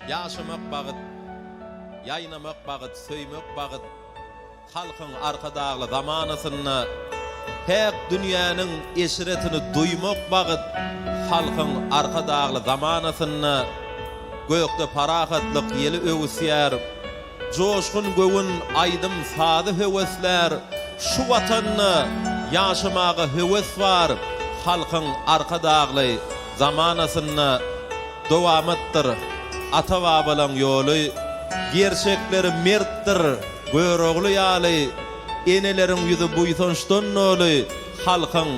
Yaşamak bagyt, ýaynamak bagyt, söýmek bagyt, halkyň arkadagly zamanasyny, hep dünýäniň eşiretini duymak bagyt, halkyň arkadagly zamanasyny, gökde parahatlyk ýeli öwüsýär, joşgun göwün aýdym sady höwesler, şu watanyny ýaşamaga höwes bar, halkyň arkadagly zamanasyny dowam etdir. Ata-babalan ýoly, gerçekleri mertdir, görogly ýaly, eneleriň ýüzi buýsançdan noly, halkyň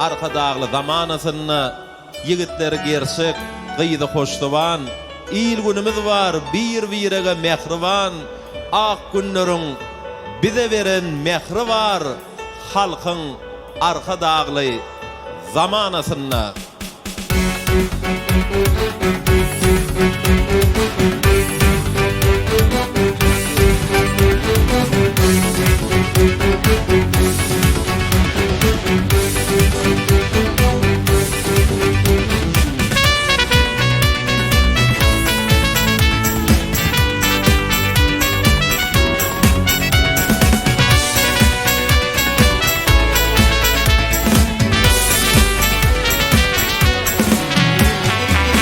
arkadagly zamanasyny, ýigitleri gerçek, gyýdy hoşdoban, il günümiz bar, bir-birege mehriban, ak günleriň bize beren mehri bar, halkyň arkadagly zamanasyny.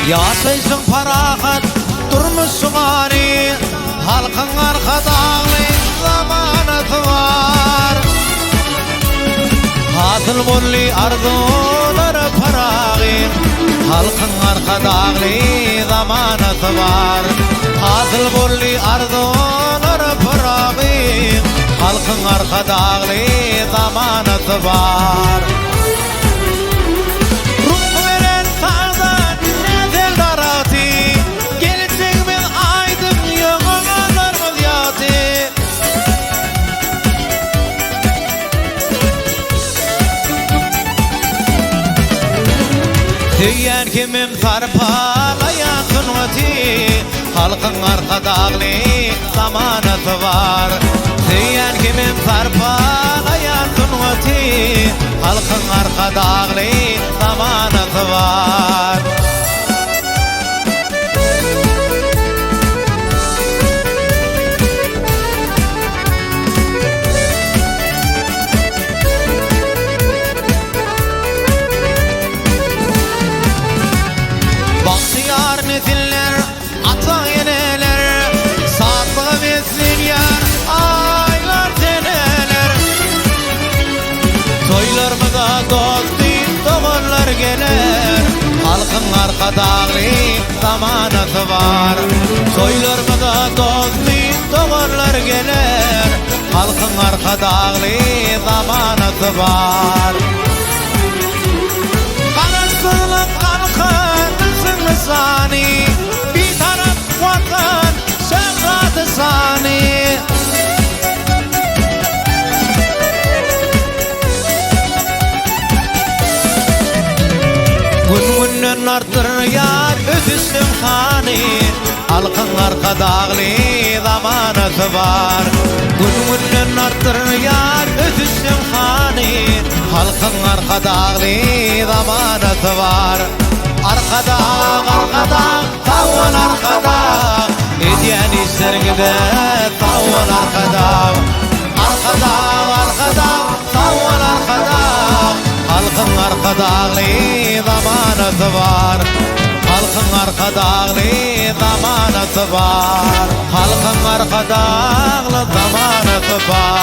Yaşaysın parahat, durmuşsun ani, halkın arkadagly zamanatı var. Hasıl bolly arzuları paragin, halkın arkadagly zamanatı var. Hasıl bolly arzuları paragin, halkın arkadagly zamanatı var. Tüyen kimim sarpalayan sunvati, halkın arkadagly zamanatı var. Tüyen kimim sarpalayan sunvati, halkın arkadagly zamanatı var. Nesiller, ata yeneler, saatlığa bezsin yar, aylar seneler. Toylarımıza dost doğurlar gelir, halkın arkadagly zamanatı var. Toylarımıza dost doğurlar gelir, halkın arkadagly zamanatı var. Karasılık halkın sani, bir taraf vatan, şehrat sani. Gün artır yar ötüsün hani, halkın arkadagly zamanatı var. Gün artır yar ötüsün hani, halkın arkadagly zamanatı var. Arkada, tavun arkada, edyen işlergide tavun arkada. Arkada, tavun arkada, halkın arkadagly zamanatı var. Halkın arkadagly zamanatı var. Halkın arkadagly zamanatı var.